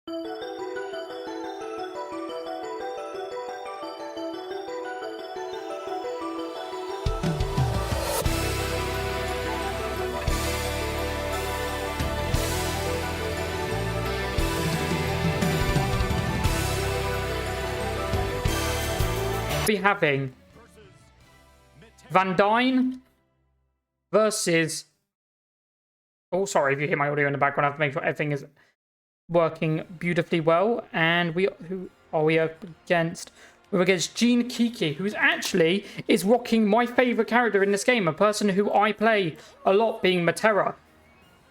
Be having VANDINE versus... Oh, sorry if you hear my audio in the background. I have to make sure everything is working beautifully well. And who are we up against? We're against KEKE, who actually is rocking my favorite character in this game, a person who I play a lot, being Metera.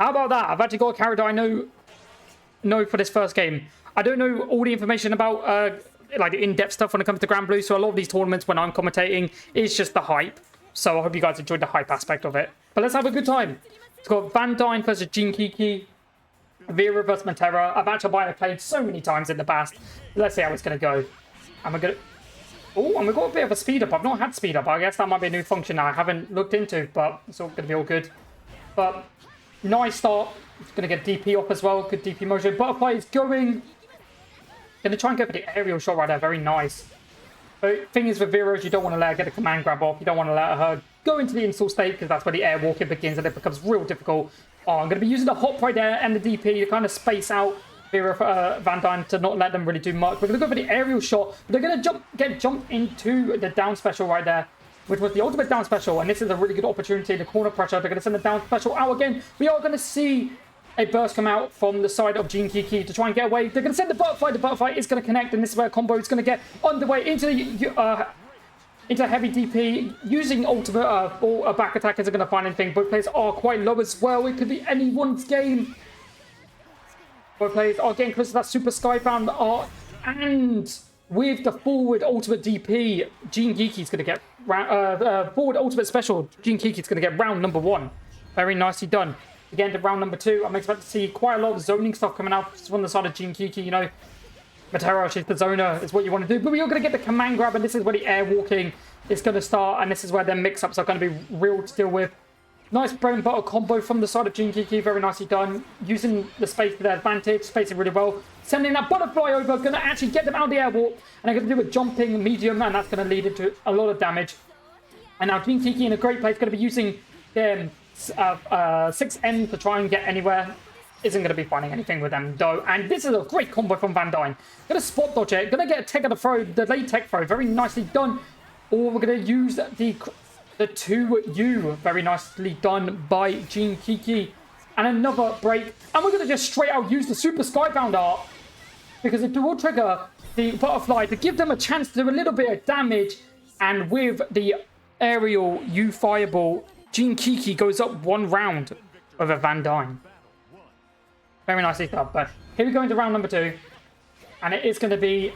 How about that? I've actually got a character I know for this first game. I don't know all the information about like in-depth stuff when it comes to Grand Blue, so a lot of these tournaments when I'm commentating is just the hype. So I hope you guys enjoyed the hype aspect of it. But let's have a good time. It's got VANDINE versus KEKE, Vira versus Metera, a matchup I have played so many times in the past. Let's see how it's going to go. And we're going to... Oh, and we've got a bit of a speed up. I've not had speed up. I guess that might be a new function I haven't looked into, but it's all going to be all good. But nice start. It's going to get DP up as well. Good DP motion. Butterfly is going to try and go for the aerial shot right there. Very nice. But thing is with Vira is you don't want to let her get a command grab off. You don't want to let her go into the install state because that's where the air walking begins and it becomes real difficult. Oh, I'm going to be using the hop right there and the DP to kind of space out Vira VANDINE to not let them really do much. We're going to go for the aerial shot. They're going to get jumped into the down special right there, which was the ultimate down special. And this is a really good opportunity. The corner pressure. They're going to send the down special out again. We are going to see a burst come out from the side of KEKE to try and get away. They're going to send the butterfly. The butterfly is going to connect, and this is where a combo is going to get underway into heavy DP. Using ultimate or back attack isn't going to find anything. Both players are quite low as well. It could be anyone's game. Both players are getting close to that super skybound and with the forward ultimate DP, KEKE is going to get forward ultimate special. KEKE is going to get round number 1. Very nicely done. Again, to round number 2, I'm expecting to see quite a lot of zoning stuff coming out from the side of KEKE. You know, Metera, she's the zoner, is what you want to do. But we are going to get the command grab, and this is where the air walking is going to start, and this is where their mix-ups are going to be real to deal with. Nice bread and butter combo from the side of KEKE, very nicely done. Using the space to their advantage, spacing really well. Sending that butterfly over, going to actually get them out of the airwalk, and they're going to do a jumping medium, and that's going to lead into a lot of damage. And now KEKE in a great place, going to be using their 6N to try and get anywhere. Isn't going to be finding anything with them though. And this is a great combo from VANDINE. Going to spot dodge it. Going to get a tech of the throw. The late tech throw. Very nicely done. Or we're going to use the 2U. Very nicely done by KEKE. And another break. And we're going to just straight out use the super skybound art. Because it will trigger the butterfly to give them a chance to do a little bit of damage. And with the aerial U fireball, KEKE goes up 1 round over VANDINE. Very nicely done. But here we go into round number 2. And it is going to be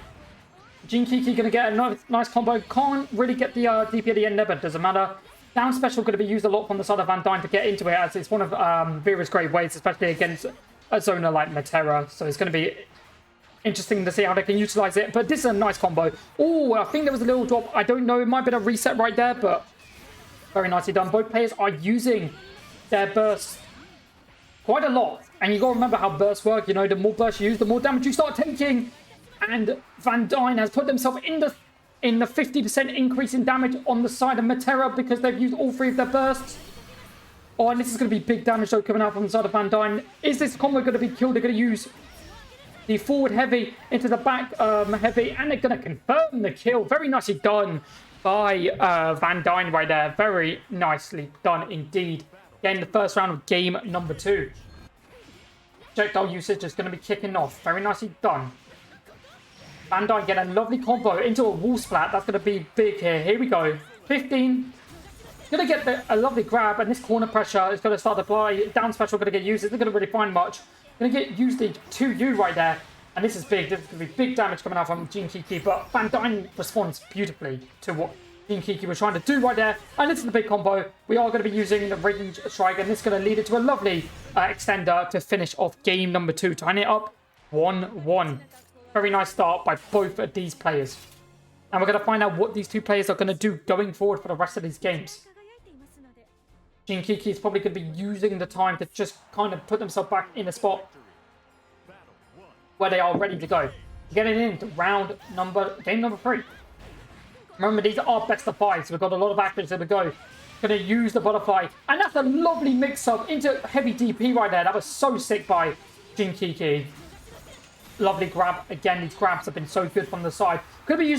KEKE going to get a nice combo. Can't really get the DP at the end there, but doesn't matter. Down special going to be used a lot from the side of VANDINE to get into it, as it's one of Vira's great ways, especially against a zoner like Metera. So it's going to be interesting to see how they can utilize it. But this is a nice combo. Oh, I think there was a little drop. I don't know. It might have been a reset right there, but very nicely done. Both players are using their bursts quite a lot. And you got to remember how bursts work. You know, the more bursts you use, the more damage you start taking. And VANDINE has put themselves in the 50% increase in damage on the side of Metera because they've used all 3 of their bursts. Oh, and this is going to be big damage though coming out from the side of VANDINE. Is this combo going to be killed? They're going to use the forward heavy into the back heavy, and they're going to confirm the kill. Very nicely done by VANDINE right there. Very nicely done indeed. Again, the first round of game number 2. Projectile usage is going to be kicking off. Very nicely done. VANDINE get a lovely combo into a wall splat. That's going to be big here. Here we go. 15. Going to get a lovely grab, and this corner pressure is going to start to apply. Down special going to get used. It's not going to really find much. Going to get used the 2U right there. And this is big. This is going to be big damage coming out from KEKE. But VANDINE responds beautifully to what KEKE was trying to do right there. And this is the big combo. We are going to be using the range strike, and this is going to lead it to a lovely extender to finish off game number 2. Tying it up 1-1. Very nice start by both of these players. And we're going to find out what these 2 players are going to do going forward for the rest of these games. KEKE is probably going to be using the time to just kind of put themselves back in a spot. where they are ready to go. Getting into game number 3. Remember, these are best of 5, so we've got a lot of actors to go. Going to use the butterfly, and that's a lovely mix-up into heavy DP right there. That was so sick by KEKE. Lovely grab. Again, these grabs have been so good from the side. Going to be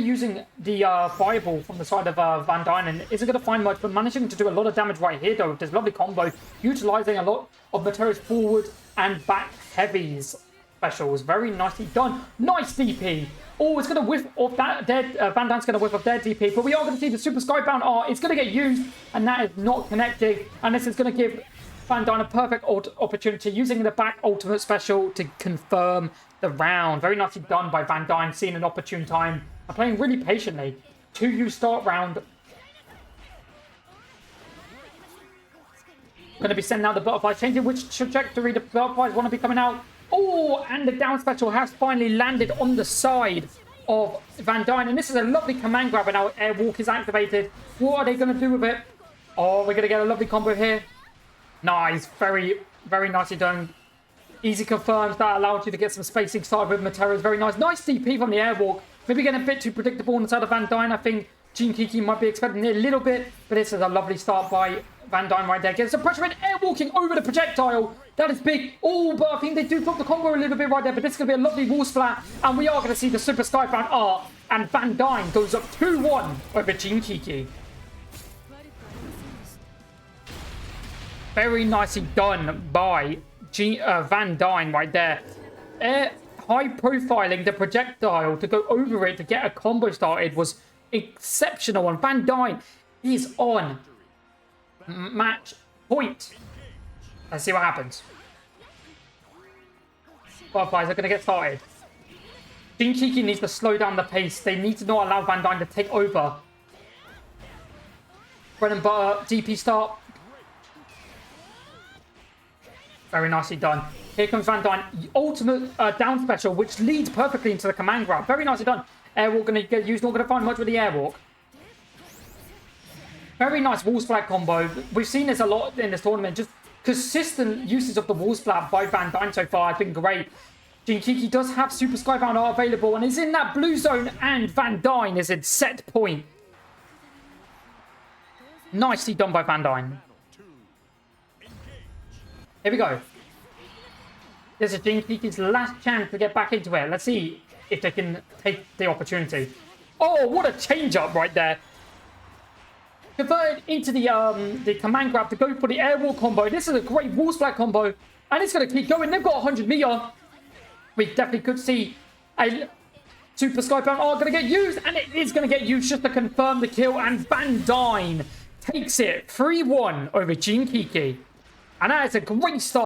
using the fireball from the side of VANDINE, and isn't going to find much, but managing to do a lot of damage right here, though, with this lovely combo, utilizing a lot of Metera's forward and back heavies specials. Very nicely done. Nice DP. Oh, it's going to whiff off that. VANDINE's going to whiff off their DP, but we are going to see the Super Skybound R. It's going to get used, and that is not connecting, and this is going to give VANDINE a perfect opportunity, using the back ultimate special to confirm the round. Very nicely done by VANDINE, seeing an opportune time and playing really patiently. 2U start round. Going to be sending out the butterfly, changing which trajectory the butterflies want to be coming out. Oh, and the down special has finally landed on the side of VANDINE, and this is a lovely command grab, and our airwalk is activated. What are they going to do with it? Oh, we're going to get a lovely combo here. Nice, very, very nicely done. Easy confirms that allows you to get some spacing started with Metera. Very nice. Nice DP from the airwalk. Maybe getting a bit too predictable on the side of VANDINE. I think KEKE might be expecting it a little bit, but this is a lovely start by VANDINE right there. Gets some pressure in, airwalking over the projectile. That is big. Oh, but I think they do drop the combo a little bit right there, but this is going to be a lovely wall splat, and we are going to see the Super Skybound R, and VANDINE goes up 2-1 over KEKE. Very nicely done by VANDINE right there. High profiling the projectile to go over it to get a combo started was exceptional, and VANDINE is on match point. Let's see what happens. Butterflies are going to get started. KEKE needs to slow down the pace. They need to not allow VANDINE to take over. Bread and butter, DP start. Very nicely done. Here comes VANDINE. Ultimate down special, which leads perfectly into the command grab. Very nicely done. Airwalk going to get used. Not going to find much with the airwalk. Very nice wall splat combo. We've seen this a lot in this tournament. Just consistent uses of the wall splat by VANDINE so far have been great. KEKE does have Super Skybound R available and is in that blue zone, and VANDINE is in set point. Nicely done by VANDINE. Here we go. This is KEKE's last chance to get back into it. Let's see if they can take the opportunity. Oh, what a change up right there. Converted into the command grab to go for the airwall combo. This is a great wall splat combo, and it's going to keep going. They've got 100 meter. We definitely could see a Super Skybound R going to get used, and it is going to get used just to confirm the kill, and VANDINE takes it 3-1 over KEKE. And that is a great start.